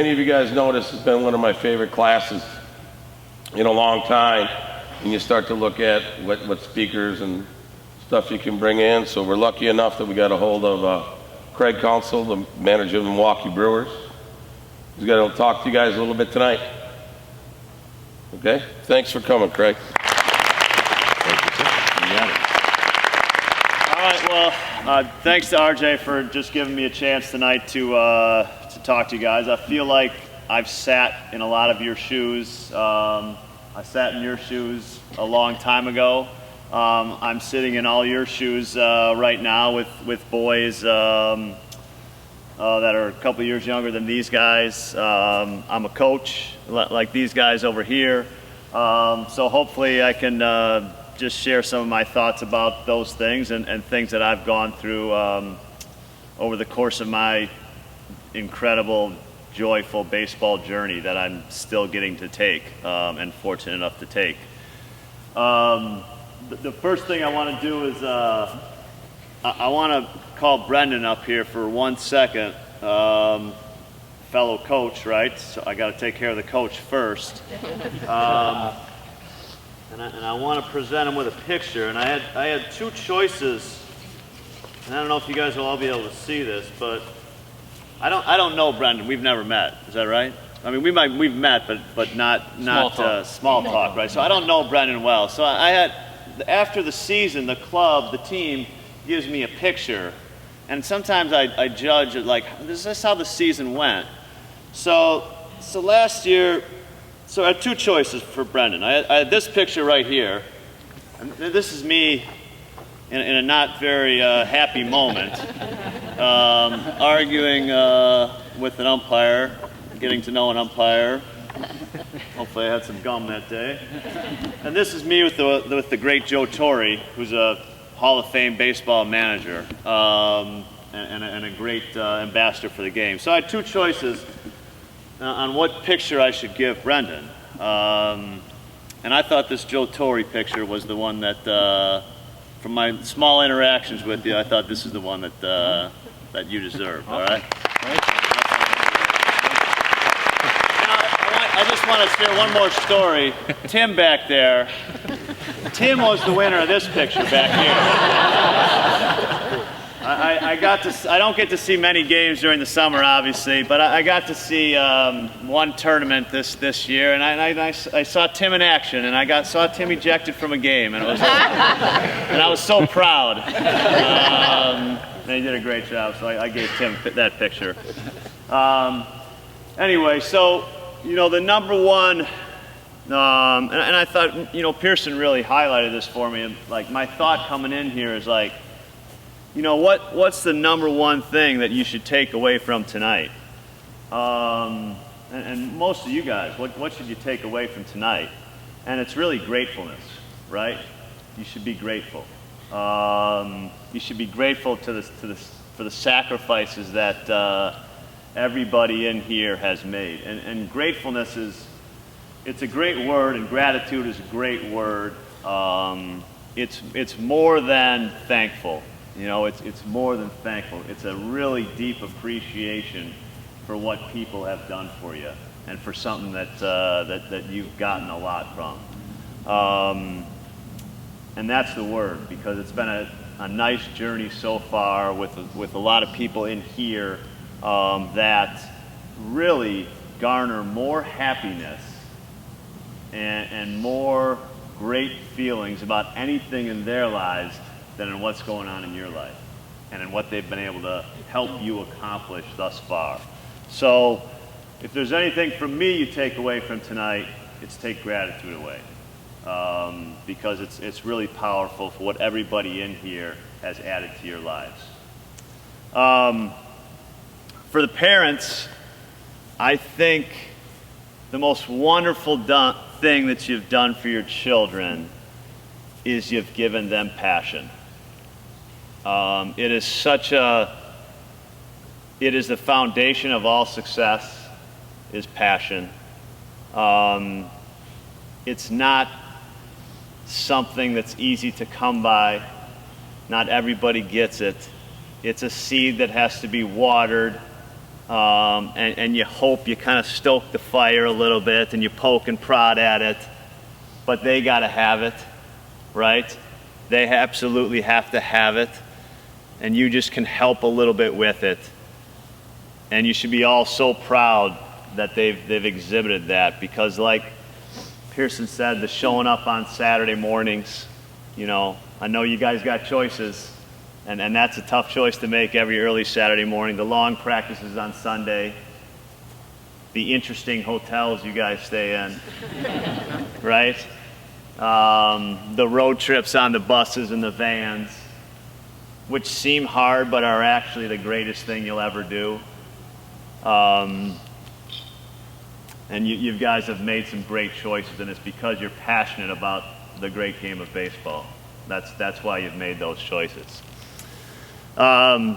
Many of you guys know this has been one of my favorite classes in a long time, and you start to look at what speakers and stuff you can bring in. So we're lucky enough that we got a hold of Craig Counsell, the manager of the Milwaukee Brewers. He's going to talk to you guys a little bit tonight. Okay? Thanks for coming, Craig. Thank you, sir. You got it. All right, well, thanks to RJ for just giving me a chance tonight to talk to you guys. I feel like I've sat in a lot of your shoes. I sat in your shoes a long time ago. I'm sitting in all your shoes right now with boys that are a couple years younger than these guys. I'm a coach like these guys over here. So hopefully I can just share some of my thoughts about those things and things that I've gone through over the course of my incredible, joyful baseball journey that I'm still getting to take and fortunate enough to take. The first thing I want to do is I want to call Brendan up here for 1 second. Fellow coach, right? So I got to take care of the coach first. And I want to present him with a picture. And I had two choices. And I don't know if you guys will all be able to see this, but I don't know Brendan. We've never met. Is that right? I mean, we've met, but not small talk, right? So I don't know Brendan well. So I had, after the season, the club, the team gives me a picture, and sometimes I judge it like, is this how the season went? So last year, so I had two choices for Brendan. I had this picture right here, and this is me in a not very happy moment, arguing with an umpire, getting to know an umpire. Hopefully I had some gum that day. And this is me with the great Joe Torre, who's a Hall of Fame baseball manager and a great ambassador for the game. So I had two choices on what picture I should give Brendan. And I thought this Joe Torre picture was the one that, from my small interactions with you, I thought this is the one that you deserve, all right? I just want to share one more story. Tim back there. Tim was the winner of this picture back here. I don't get to see many games during the summer, obviously, but I got to see one tournament this year, and I saw Tim in action, and saw Tim ejected from a game, and I was so proud. And he did a great job, so I gave Tim that picture. Anyway, so. You know, the number one, and I thought, you know, Pearson really highlighted this for me. And like my thought coming in here is like, you know, what's the number one thing that you should take away from tonight? And most of you guys, what should you take away from tonight? And it's really gratefulness, right? You should be grateful. You should be grateful for the sacrifices that everybody in here has made. And gratefulness it's a great word, and gratitude is a great word. It's more than thankful. You know, it's more than thankful. It's a really deep appreciation for what people have done for you and for something that you've gotten a lot from. And that's the word, because it's been a nice journey so far with a lot of people in here that really garner more happiness and more great feelings about anything in their lives than in what's going on in your life and in what they've been able to help you accomplish thus far. So if there's anything from me you take away from tonight, it's take gratitude away, because it's really powerful for what everybody in here has added to your lives. For the parents, I think the most wonderful thing that you've done for your children is you've given them passion. It is the foundation of all success, is passion. It's not something that's easy to come by. Not everybody gets it. It's a seed that has to be watered. and you hope you kind of stoke the fire a little bit and you poke and prod at it, but they got to have it, right? They absolutely have to have it, and you just can help a little bit with it. And you should be all so proud that they've exhibited that, because like Pearson said, the showing up on Saturday mornings, you know, I know you guys got choices, and that's a tough choice to make every early Saturday morning. The long practices on Sunday, the interesting hotels you guys stay in, right? The road trips on the buses and the vans, which seem hard but are actually the greatest thing you'll ever do. And you guys have made some great choices, and it's because you're passionate about the great game of baseball. That's why you've made those choices. I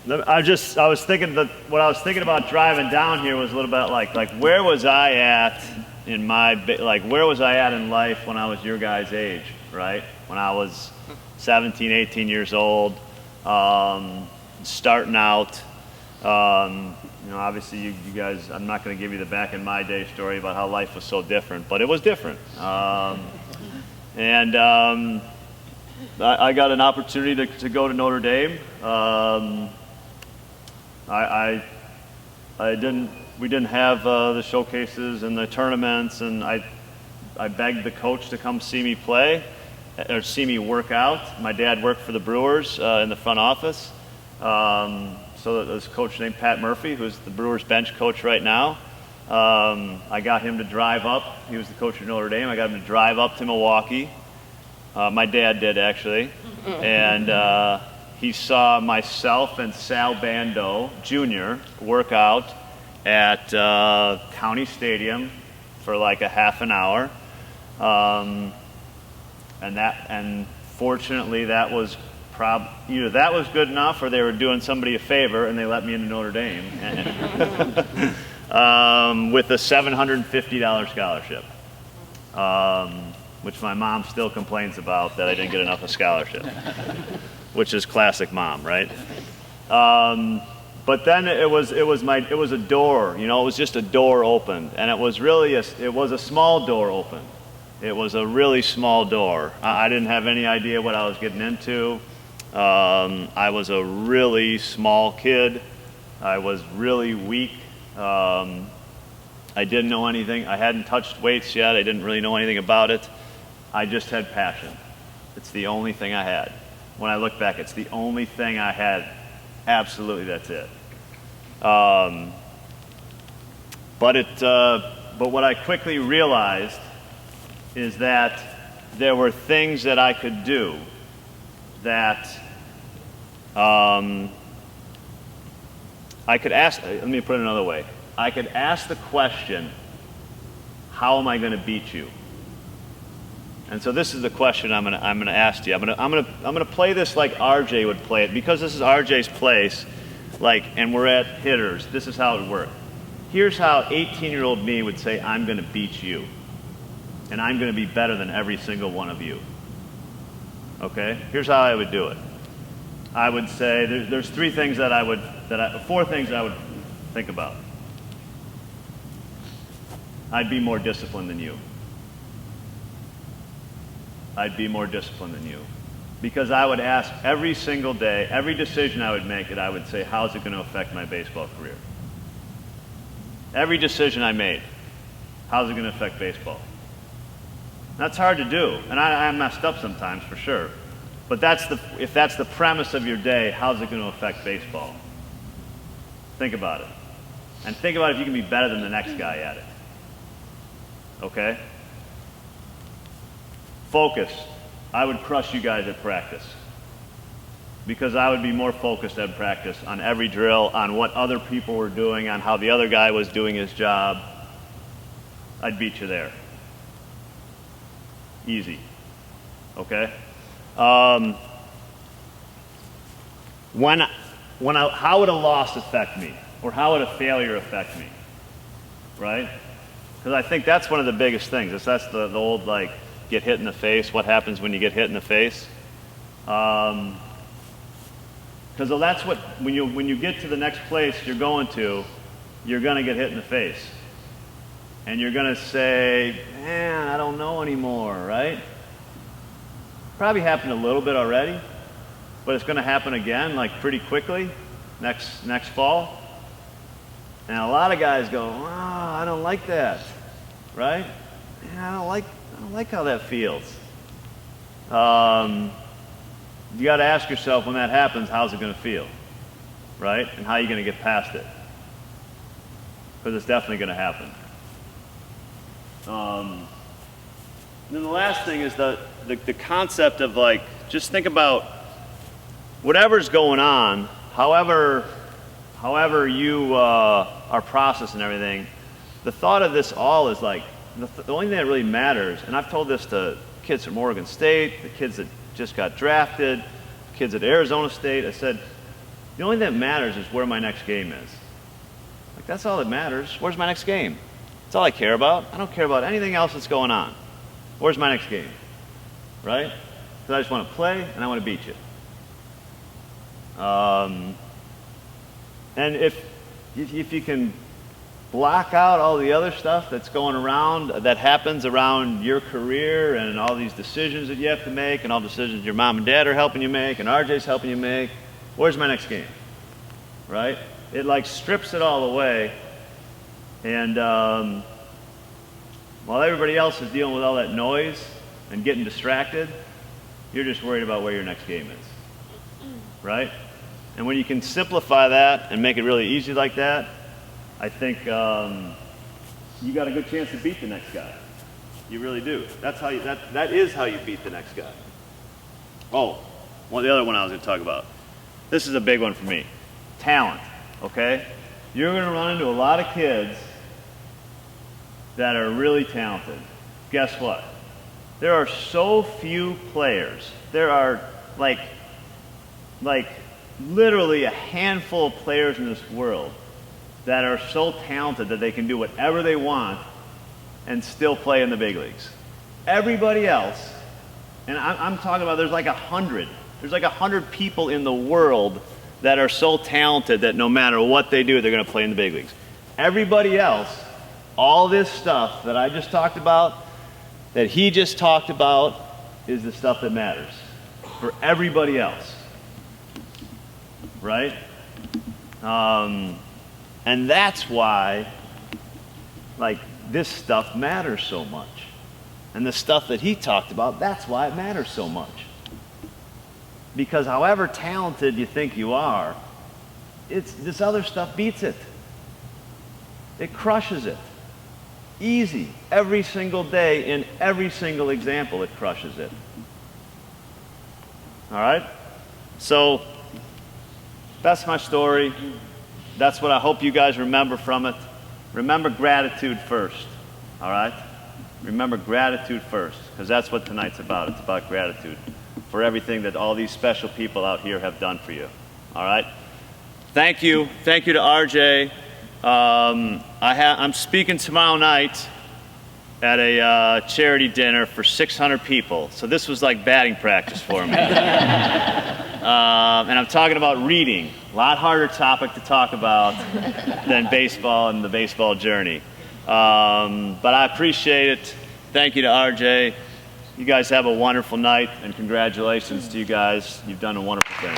was thinking that what I was thinking about driving down here was a little bit like where was I at in where was I at in life when I was your guys' age, right? When I was 17, 18 years old, starting out. You know, obviously you guys, I'm not going to give you the back in my day story about how life was so different, but it was different. I got an opportunity to go to Notre Dame. We didn't have the showcases and the tournaments, and I begged the coach to come see me play or see me work out. My dad worked for the Brewers in the front office. So there's a coach named Pat Murphy, who's the Brewers bench coach right now. I got him to drive up. He was the coach at Notre Dame. I got him to drive up to Milwaukee. My dad did, actually. And he saw myself and Sal Bando Jr. work out at County Stadium for like a half an hour. And fortunately, that was either that was good enough or they were doing somebody a favor and they let me into Notre Dame with a $750 scholarship, which my mom still complains about, that I didn't get enough of scholarship, which is classic mom, right? But then it was a door, you know, it was just a door opened, and it was a small door open. It was a really small door. I didn't have any idea what I was getting into. I was a really small kid. I was really weak. I didn't know anything. I hadn't touched weights yet. I didn't really know anything about it. I just had passion. It's the only thing I had. When I look back, it's the only thing I had. Absolutely, that's it. But what I quickly realized is that there were things that I could do that I could ask. Let me put it another way. I could ask the question, how am I going to beat you? And so this is the question I'm going to ask you. I'm going to play this like RJ would play it, because this is RJ's place. And we're at hitters. This is how it would work. Here's how 18-year-old me would say, I'm going to beat you, and I'm going to be better than every single one of you. Okay? Here's how I would do it. I would say there's four things that I would think about. I'd be more disciplined than you. I'd be more disciplined than you. Because I would ask every single day, every decision I would make, I would say, how's it going to affect my baseball career? Every decision I made, how's it going to affect baseball? That's hard to do, and I messed up sometimes for sure. But if that's the premise of your day, how's it going to affect baseball? Think about it. And think about if you can be better than the next guy at it. Okay? Focus. I would crush you guys at practice, because I would be more focused at practice on every drill, on what other people were doing, on how the other guy was doing his job. I'd beat you there. Easy. Okay? How would a loss affect me? Or how would a failure affect me? Right? Because I think that's one of the biggest things. That's the old, get hit in the face. What happens when you get hit in the face? Because Because that's what, when you get to the next place you're going to get hit in the face. And you're going to say, man, I don't know anymore, right? Probably happened a little bit already, but it's going to happen again, like pretty quickly, next fall. And a lot of guys go, oh, I don't like that, right? Man, I don't like how that feels. You got to ask yourself when that happens, how's it going to feel, right? And how are you going to get past it? Because it's definitely going to happen. Then the last thing is the concept of, like, just think about whatever's going on, however you are processing everything. The thought of this all is like the only thing that really matters. And I've told this to kids from Oregon State, the kids that just got drafted, kids at Arizona State. I said, the only thing that matters is where my next game is. Like, that's all that matters. Where's my next game? That's all I care about. I don't care about anything else that's going on. Where's my next game? Right? Because I just want to play and I want to beat you. And if you can block out all the other stuff that's going around, that happens around your career, and all these decisions that you have to make, and all the decisions your mom and dad are helping you make, and RJ's helping you make, where's my next game? Right? It like strips it all away, and while everybody else is dealing with all that noise and getting distracted, you're just worried about where your next game is. Right? And when you can simplify that and make it really easy like that, I think you got a good chance to beat the next guy. You really do. That is how you beat the next guy. Oh, well, the other one I was going to talk about. This is a big one for me. Talent, okay? You're going to run into a lot of kids that are really talented. Guess what? There are so few players. There are like literally a handful of players in this world that are so talented that they can do whatever they want and still play in the big leagues. Everybody else, and I'm talking about there's like 100. There's like 100 people in the world that are so talented that no matter what they do, they're going to play in the big leagues. Everybody else, all this stuff that I just talked about, that he just talked about, is the stuff that matters for everybody else. Right? And that's why, like, this stuff matters so much. And the stuff that he talked about, that's why it matters so much. Because however talented you think you are, this other stuff beats it. It crushes it. Easy. Every single day, in every single example, it crushes it. All right? So, that's my story. That's what I hope you guys remember from it. Remember gratitude first, all right? Remember gratitude first, because that's what tonight's about. It's about gratitude for everything that all these special people out here have done for you, all right? Thank you. Thank you to RJ. I'm speaking tomorrow night at a charity dinner for 600 people. So this was like batting practice for me. And I'm talking about reading. A lot harder topic to talk about than baseball and the baseball journey. But I appreciate it. Thank you to RJ. You guys have a wonderful night, and congratulations to you guys. You've done a wonderful thing.